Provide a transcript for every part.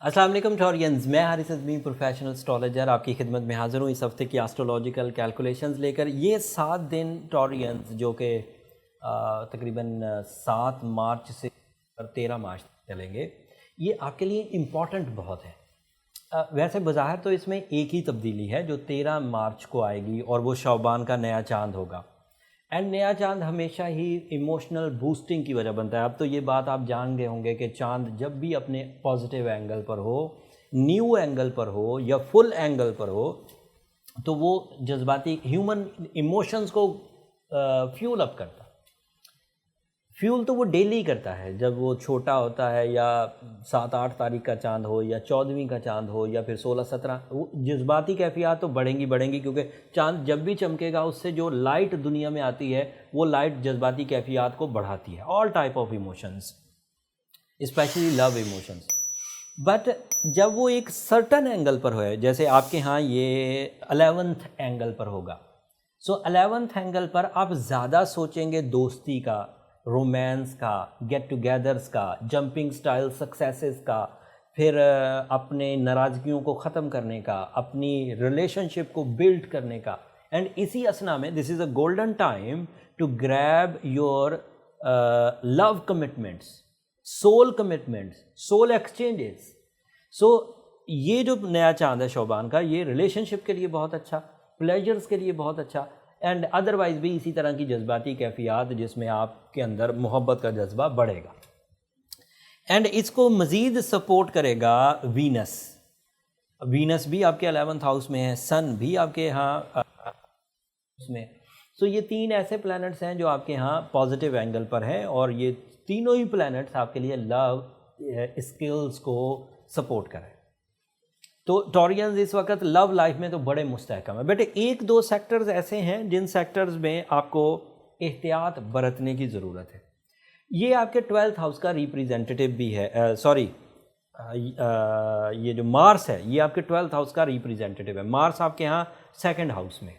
अस्सलाम वालेकुम टॉरियंस, मैं हारिस अज़मी प्रोफेशनल एस्ट्रोलॉजर आपकी खिदमत में हाज़िर हूँ इस हफ्ते की एस्ट्रोलॉजिकल कैलकुलेशंस लेकर। ये 7 दिन टॉरियंस जो कि तकरीबन 7 मार्च से 13 मार्च तक चलेंगे, ये आपके लिए इम्पॉर्टेंट बहुत है। वैसे बज़ाहिर तो इसमें एक ही तब्दीली है जो 13 मार्च को आएगी और वो शौबान का नया चांद होगा। एंड नया चांद हमेशा ही इमोशनल बूस्टिंग की वजह बनता है। अब तो ये बात आप जान गए होंगे कि चांद जब भी अपने पॉजिटिव एंगल पर हो, न्यू एंगल पर हो या फुल एंगल पर हो, तो वो जज्बाती ह्यूमन इमोशंस को फ्यूल अप करता है। फ्यूल तो वो डेली करता है, जब वो छोटा होता है या 7-8 तारीख का चांद हो या 14वीं का चांद हो या फिर 16-17, वो जज्बाती कैफियत तो बढ़ेंगी क्योंकि चांद जब भी चमकेगा उससे जो लाइट दुनिया में आती है वो लाइट जज्बाती कैफियत को बढ़ाती है। All type of emotions, specially love emotions. But जब वो एक सर्टन एंगल पर हो, जैसे आपके यहाँ ये 11th एंगल पर होगा, सो 11th एंगल पर आप ज़्यादा सोचेंगे दोस्ती का, रोमांस का, गेट टुगेदर्स का, जंपिंग स्टाइल सक्सेसेस का, फिर अपने नाराज़गियों को ख़त्म करने का, अपनी रिलेशनशिप को बिल्ड करने का। एंड इसी असना में this is a golden time to grab your love commitments, soul commitments, soul exchanges. So ये जो नया चांद है शौबान का, ये रिलेशनशिप के लिए बहुत अच्छा, प्लेजर्स के लिए बहुत अच्छा, एंड अदरवाइज़ भी इसी तरह की जज्बाती कैफियत जिसमें आपके अंदर मोहब्बत का जज्बा बढ़ेगा। एंड इसको मज़ीद सपोर्ट करेगा वीनस। वीनस भी आपके 11th हाउस में है, सन भी आपके यहाँ उसमें। सो ये 3 ऐसे प्लैनेट्स हैं जो आपके यहाँ पॉजिटिव एंगल पर हैं और ये तीनों ही प्लैनेट्स आपके लिए लव स्किल्स को सपोर्ट करें। तो टॉरियंस इस वक्त लव लाइफ में तो बड़े मुस्तहकम है। बेटे 1-2 सेक्टर्स ऐसे हैं जिन सेक्टर्स में आपको एहतियात बरतने की ज़रूरत है। ये आपके 12th हाउस का रिप्रेजेंटेटिव भी है, ये जो मार्स है ये आपके 12th हाउस का रिप्रेजेंटेटिव है। मार्स आपके यहाँ 2nd हाउस में।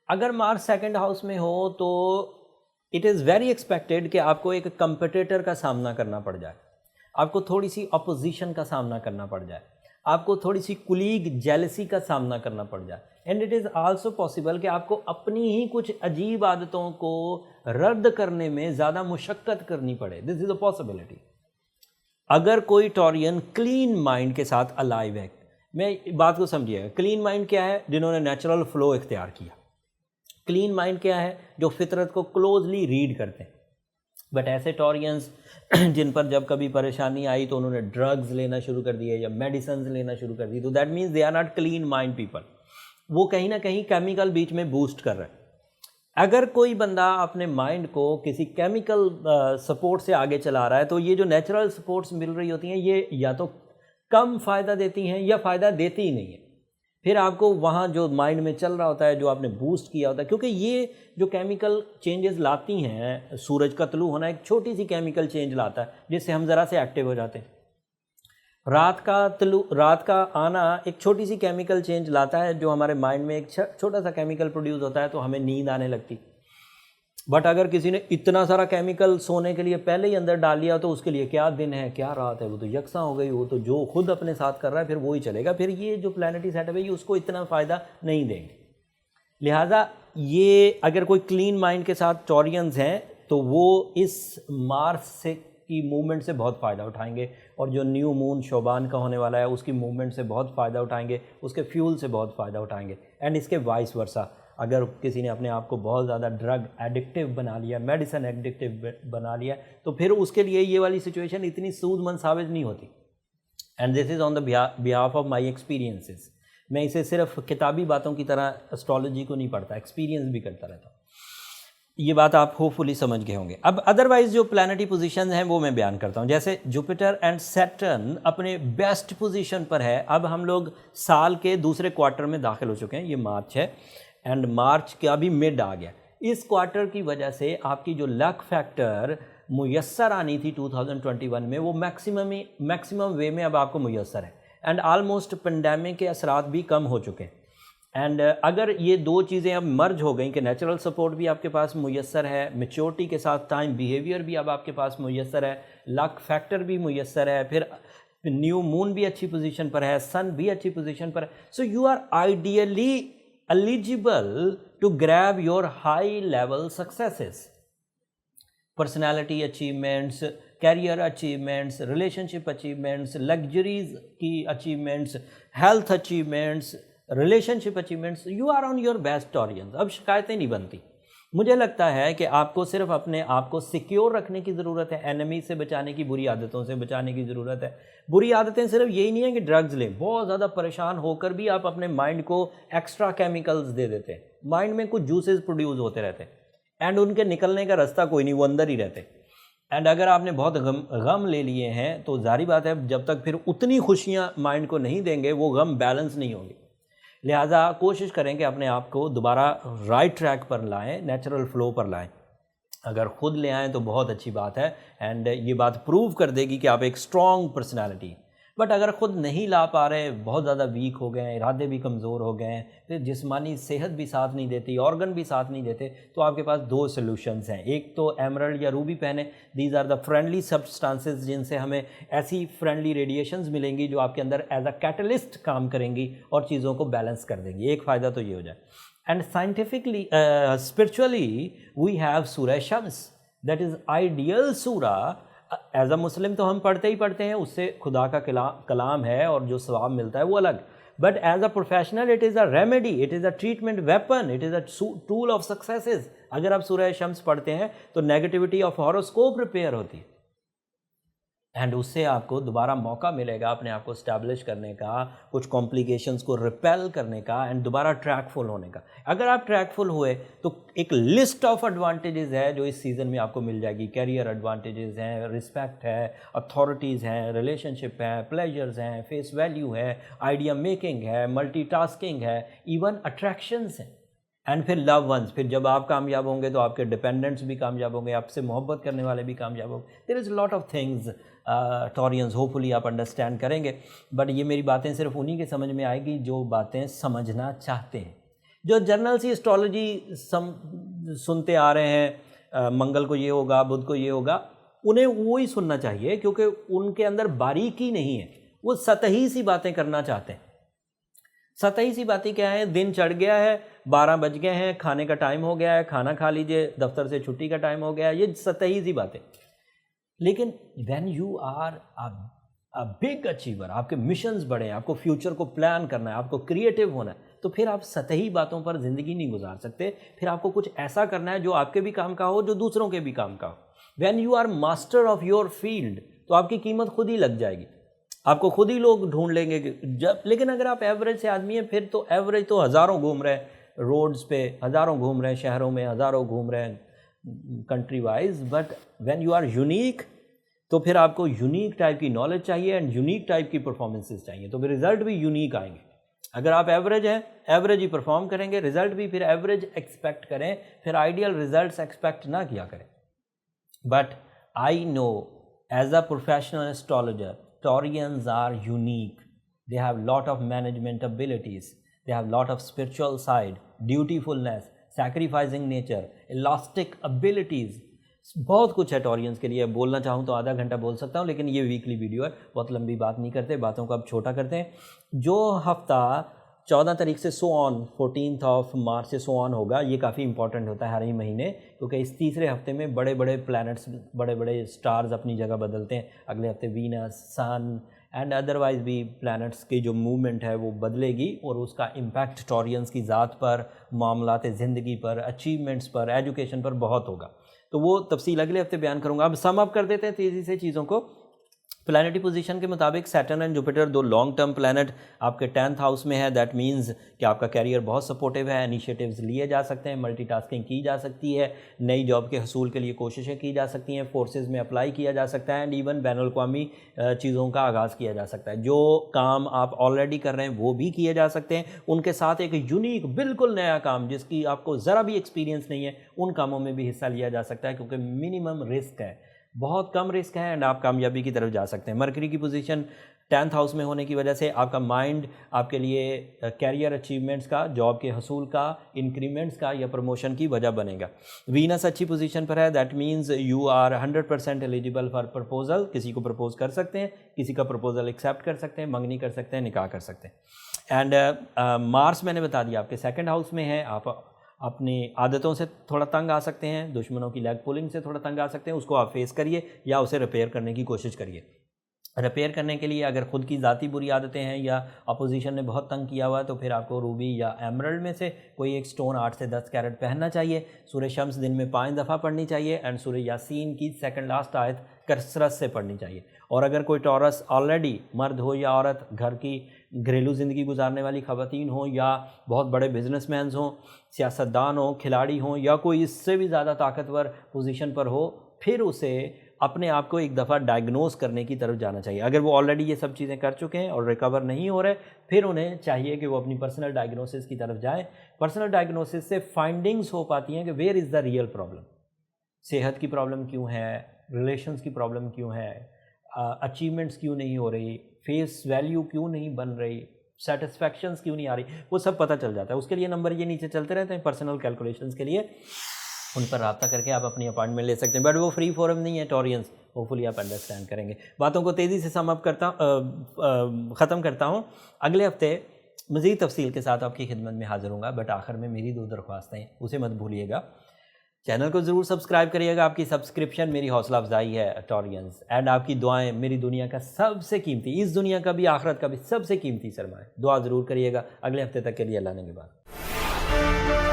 अगर मार्स 2nd हाउस में हो तो इट इज़ वेरी एक्सपेक्टेड कि आपको एक कंपटीटर का सामना करना पड़ जाए, आपको थोड़ी सी अपोजिशन का सामना करना पड़ जाए, आपको थोड़ी सी कुलीग जेलसी का सामना करना पड़ जाए। And it is also possible कि आपको अपनी ही कुछ अजीब आदतों को रद्द करने में ज़्यादा मुशक्क़त करनी पड़े। This is a possibility. अगर कोई टॉरियन क्लीन माइंड के साथ अलाइव है, मैं बात को समझिएगा, क्लीन माइंड क्या है? जिन्होंने नेचुरल फ्लो इख्तियार किया। क्लीन माइंड क्या है? जो फितरत को क्लोजली रीड करते हैं। बट ऐसे टॉरियंस जिन पर जब कभी परेशानी आई तो उन्होंने ड्रग्स लेना शुरू कर दिए या मेडिसिन लेना शुरू कर दी, तो that means they are not clean mind people. वो कहीं ना कहीं केमिकल बीच में बूस्ट कर रहे हैं। अगर कोई बंदा अपने माइंड को किसी केमिकल सपोर्ट से आगे चला रहा है तो ये जो नेचुरल सपोर्ट्स मिल रही होती हैं ये या तो कम फ़ायदा देती हैं या फ़ायदा देती ही नहीं है। फिर आपको वहाँ जो माइंड में चल रहा होता है, जो आपने बूस्ट किया होता है, क्योंकि ये जो केमिकल चेंजेस लाती हैं, सूरज का तलू होना एक छोटी सी केमिकल चेंज लाता है जिससे हम ज़रा से एक्टिव हो जाते हैं। रात का आना एक छोटी सी केमिकल चेंज लाता है जो हमारे माइंड में एक छोटा सा केमिकल प्रोड्यूस होता है तो हमें नींद आने लगती। बट अगर किसी ने इतना सारा केमिकल सोने के लिए पहले ही अंदर डाल लिया तो उसके लिए क्या दिन है क्या रात है, वो तो यकसा हो गई। वो तो जो खुद अपने साथ कर रहा है फिर वो ही चलेगा। फिर ये जो प्लानिटरी सेटअप है ये उसको इतना फ़ायदा नहीं देंगे। लिहाजा ये अगर कोई क्लीन माइंड के साथ टॉरियंस हैं तो वो इस मार्स से की मूवमेंट से बहुत फ़ायदा उठाएंगे और जो न्यू मून शोबान का होने वाला है उसकी मूवमेंट से बहुत फ़ायदा उठाएंगे, उसके फ्यूल से बहुत फ़ायदा उठाएंगे। एंड इसके वाइस वर्सा, अगर किसी ने अपने आप को बहुत ज़्यादा ड्रग एडिक्टिव बना लिया, मेडिसिन एडिक्टिव बना लिया, तो फिर उसके लिए ये वाली सिचुएशन इतनी सूदमंद साबित नहीं होती। And this is on the behalf of my experiences. मैं इसे सिर्फ किताबी बातों की तरह एस्ट्रोलॉजी को नहीं पढ़ता, एक्सपीरियंस भी करता रहता हूँ। ये बात आप होपफुली समझ गए होंगे। अब अदरवाइज जो प्लैनेटरी पोजीशन हैं वो मैं बयान करता हूँ। जैसे जुपिटर एंड सैटर्न अपने बेस्ट पोजीशन पर है। अब हम लोग साल के दूसरे क्वार्टर में दाखिल हो चुके हैं, ये मार्च है एंड मार्च का भी मिड आ गया। इस क्वार्टर की वजह से आपकी जो लक फैक्टर मुयस्सर आनी थी 2021 में वो मैक्सिमम वे में अब आपको मुयस्सर है। एंड आलमोस्ट पेंडेमिक के असरात भी कम हो चुके हैं। एंड अगर ये 2 चीज़ें अब मर्ज हो गई कि नेचुरल सपोर्ट भी आपके पास मुयस्सर है, मैच्योरिटी के साथ टाइम बिहेवियर भी अब आपके पास मुयस्सर है, लक फैक्टर भी मुयस्सर है, फिर न्यू मून भी अच्छी पोजीशन पर है, सन भी अच्छी पोजीशन पर है. So you are ideally eligible to grab your high level successes. Personality achievements, career achievements, relationship achievements, luxuries की achievements, health achievements, relationship achievements. You are on your best टॉरियंस. अब शिकायतें नहीं बनती. मुझे लगता है कि आपको सिर्फ अपने आप को सिक्योर रखने की ज़रूरत है, एनिमी से बचाने की, बुरी आदतों से बचाने की ज़रूरत है. बुरी आदतें सिर्फ यही नहीं है कि ड्रग्स लें. बहुत ज़्यादा परेशान होकर भी आप अपने माइंड को एक्स्ट्रा केमिकल्स दे देते हैं. माइंड में कुछ जूसेस प्रोड्यूस होते रहते हैं एंड उनके निकलने का रास्ता कोई नहीं, वो अंदर ही रहते. एंड अगर आपने बहुत गम ले लिए हैं तो जारी बात है, जब तक फिर उतनी खुशियाँ माइंड को नहीं देंगे वो गम बैलेंस नहीं होंगे. लिहाजा कोशिश करें कि अपने आप को दोबारा राइट ट्रैक पर लाएं, नेचुरल फ्लो पर लाएं. अगर खुद ले आएँ तो बहुत अच्छी बात है एंड ये बात प्रूव कर देगी कि आप एक स्ट्रॉन्ग पर्सनालिटी. बट अगर ख़ुद नहीं ला पा रहे, बहुत ज़्यादा वीक हो गए हैं, इरादे भी कमज़ोर हो गए हैं, फिर जिस्मानी सेहत भी साथ नहीं देती, ऑर्गन भी साथ नहीं देते, तो आपके पास दो सॉल्यूशंस हैं. एक तो एमरल्ड या रूबी पहने. These are the friendly substances जिनसे हमें ऐसी फ्रेंडली रेडिएशंस मिलेंगी जो आपके अंदर एज अ कैटलिस्ट काम करेंगी और चीज़ों को बैलेंस कर देंगी. एक फ़ायदा तो ये हो जाए. And scientifically spiritually we have सूरह शम्स, दैट इज़ आइडियल सूरा. एज अ मुस्लिम तो हम पढ़ते ही पढ़ते हैं, उससे खुदा का कलाम है और जो सवाब मिलता है वो अलग. But as a professional it is a remedy, it is a treatment weapon, it is a tool of successes. अगर आप सूरह शम्स पढ़ते हैं तो नेगेटिविटी ऑफ हॉरोस्कोप रिपेयर होती है एंड उससे आपको दोबारा मौका मिलेगा अपने आप को स्टैब्लिश करने का, कुछ कॉम्प्लिकेशंस को रिपेल करने का एंड दोबारा ट्रैकफुल होने का. अगर आप ट्रैकफुल हुए तो एक लिस्ट ऑफ एडवांटेजेस है जो इस सीज़न में आपको मिल जाएगी. कैरियर एडवांटेजेस हैं, रिस्पेक्ट है, अथॉरिटीज़ हैं, रिलेशनशिप है, प्लेजर्स हैं, फेस वैल्यू है, आइडिया मेकिंग है, मल्टीटास्किंग है, इवन अट्रैक्शंस हैं. एंड फिर लव वंस. फिर जब आप कामयाब होंगे तो आपके डिपेंडेंट्स भी कामयाब होंगे, आपसे मोहब्बत करने वाले भी कामयाब होंगे. There is lot of things Taurians, hopefully आप अंडरस्टैंड करेंगे. बट ये मेरी बातें सिर्फ उन्हीं के समझ में आएगी जो बातें समझना चाहते हैं. जो जर्नल सी एस्ट्रोलॉजी सुनते आ रहे हैं, मंगल को ये होगा, बुध को ये होगा, उन्हें वो ही सुनना चाहिए क्योंकि उनके अंदर बारीकी नहीं है. वो सतही सी बातें करना चाहते हैं. सतही सी बातें क्या है? दिन चढ़ गया है, 12 बज गए हैं, खाने का टाइम हो गया है, खाना खा लीजिए, दफ्तर से छुट्टी का टाइम हो गया है. ये सतही सी बातें. लेकिन when you are a big achiever, आपके मिशंस बड़े हैं, आपको फ्यूचर को प्लान करना है, आपको क्रिएटिव होना है, तो फिर आप सतही बातों पर ज़िंदगी नहीं गुजार सकते. फिर आपको कुछ ऐसा करना है जो आपके भी काम का हो, जो दूसरों के भी काम का हो. When you are master of your field तो आपकी कीमत खुद ही लग जाएगी, आपको खुद ही लोग ढूंढ लेंगे जब. लेकिन अगर आप एवरेज से आदमी हैं, फिर तो एवरेज तो हज़ारों घूम रहे हैं रोड्स पे, हज़ारों घूम रहे हैं शहरों में, हज़ारों घूम रहे हैं country wise. But when you are unique तो फिर आपको यूनिक टाइप की नॉलेज चाहिए एंड यूनिक टाइप की परफॉर्मेंसेस चाहिए, तो फिर रिजल्ट भी यूनिक आएंगे. अगर आप एवरेज हैं, एवरेज ही परफॉर्म करेंगे, रिजल्ट भी फिर एवरेज एक्सपेक्ट करें, फिर आइडियल रिजल्ट्स एक्सपेक्ट ना किया करें. But I know as a professional astrologer, Taurians are unique. They have lot of management abilities. They have lot of spiritual side, dutifulness, sacrificing nature, elastic abilities. बहुत कुछ है Taureans के लिए. बोलना चाहूँ तो आधा घंटा बोल सकता हूँ, लेकिन ये वीकली वीडियो है, बहुत लंबी बात नहीं करते, बातों को अब छोटा करते हैं. जो हफ्ता 14 तारीख से सो ऑन, 14 ऑफ मार्च से सो ऑन होगा, ये काफ़ी इंपॉर्टेंट होता है हर ही महीने, क्योंकि इस तीसरे हफ्ते में बड़े बड़े प्लैनेट्स, बड़े बड़े स्टार्स अपनी जगह बदलते हैं. अगले हफ्ते वीनस, सन एंड अदरवाइज भी प्लैनेट्स की जो मूवमेंट है वो बदलेगी और उसका इम्पैक्ट टॉरियंस की ज़ात पर, मामलात ज़िंदगी पर, अचीवमेंट्स पर, एजुकेशन पर बहुत होगा. तो वो तफसील अगले हफ्ते बयान करूँगा. अब सम अप कर देते हैं तेज़ी से चीज़ों को. प्लैनेटरी पोजीशन के मुताबिक सैटर्न एंड जुपिटर दो लॉन्ग टर्म प्लैनेट आपके 10th हाउस में है. दैट मींस कि आपका कैरियर बहुत सपोर्टिव है, इनिशिएटिव्स लिए जा सकते हैं, मल्टीटास्किंग की जा सकती है, नई जॉब के हसूल के लिए कोशिशें की जा सकती हैं, फोर्सेस में अप्लाई किया जा सकता है एंड इवन बैनुल-अक़वामी चीज़ों का आगाज़ किया जा सकता है. जो काम आप ऑलरेडी कर रहे हैं वो भी किए जा सकते हैं. उनके साथ एक यूनिक बिल्कुल नया काम जिसकी आपको ज़रा भी एक्सपीरियंस नहीं है, उन कामों में भी हिस्सा लिया जा सकता है क्योंकि मिनिमम रिस्क है, बहुत कम रिस्क है एंड आप कामयाबी की तरफ जा सकते हैं. मरकरी की पोजीशन 10th हाउस में होने की वजह से आपका माइंड आपके लिए कैरियर अचीवमेंट्स का, जॉब के हसूल का, इंक्रीमेंट्स का या प्रमोशन की वजह बनेगा। वीनस अच्छी पोजीशन पर है, that means you are 100% eligible for proposal. किसी को प्रपोज कर सकते हैं, किसी का प्रपोजल एक्सेप्ट कर सकते हैं, मंगनी कर सकते हैं, निकाह कर सकते हैं। एंड मार्स मैंने बता दिया आपके 2nd हाउस में है। आप अपनी आदतों से थोड़ा तंग आ सकते हैं, दुश्मनों की लेग पुलिंग से थोड़ा तंग आ सकते हैं, उसको आप फेस करिए या उसे रिपेयर करने की कोशिश करिए। रिपेयर करने के लिए अगर खुद की ज़ाती बुरी आदतें हैं या अपोजिशन ने बहुत तंग किया हुआ है तो फिर आपको रूबी या एमरल्ड में से कोई एक स्टोन 8 से 10 कैरेट पहनना चाहिए। सूरह शम्स दिन में 5 दफ़ा पढ़नी चाहिए एंड सूरह यासीन की 2nd लास्ट आयत कसरत से पढ़नी चाहिए। और अगर कोई टॉरस ऑलरेडी मर्द हो या औरत, घर की घरेलू ज़िंदगी गुजारने वाली ख़वातीन हो या बहुत बड़े बिजनेसमैन हों, सियासतदान हो, खिलाड़ी हों या कोई इससे भी ज़्यादा ताकतवर पोजीशन पर हो, फिर उसे अपने आप को एक दफ़ा डायग्नोस करने की तरफ जाना चाहिए। अगर वो ऑलरेडी ये सब चीज़ें कर चुके हैं और रिकवर नहीं हो रहे, फिर उन्हें चाहिए कि वो अपनी पर्सनल डायग्नोसिस की तरफ जाएं। पर्सनल डायग्नोसिस से फाइंडिंग्स हो पाती हैं कि where is the real problem. सेहत की प्रॉब्लम क्यों है, रिलेशंस की प्रॉब्लम क्यों है, अचीवमेंट्स क्यों नहीं हो रही, फेस वैल्यू क्यों नहीं बन रही, सेटिस्फैक्शंस क्यों नहीं आ रही, वो सब पता चल जाता है। उसके लिए नंबर ये नीचे चलते रहते हैं पर्सनल कैलकुलेशंस के लिए, उन पर रब्ता करके आप अपनी अपॉइंटमेंट ले सकते हैं। बट वो फ्री फोरम नहीं है टॉरियंस, होपफुली आप अंडरस्टैंड करेंगे। बातों को तेज़ी से सम अप ख़त्म करता हूँ। अगले हफ्ते मज़ीद तफसील के साथ आपकी खिदमत में हाज़िर हूँगा। बट आखिर में मेरी 2 दरख्वास्तें, उसे मत भूलिएगा। चैनल को ज़रूर सब्सक्राइब करिएगा, आपकी सब्सक्रिप्शन मेरी हौसला अफजाई है टॉरियंस, एंड आपकी दुआएं मेरी दुनिया का सबसे कीमती, इस दुनिया का भी आखिरत का भी सबसे कीमती सरमाया। दुआ ज़रूर करिएगा। अगले हफ्ते तक के लिए अल्लाह ने के बाद।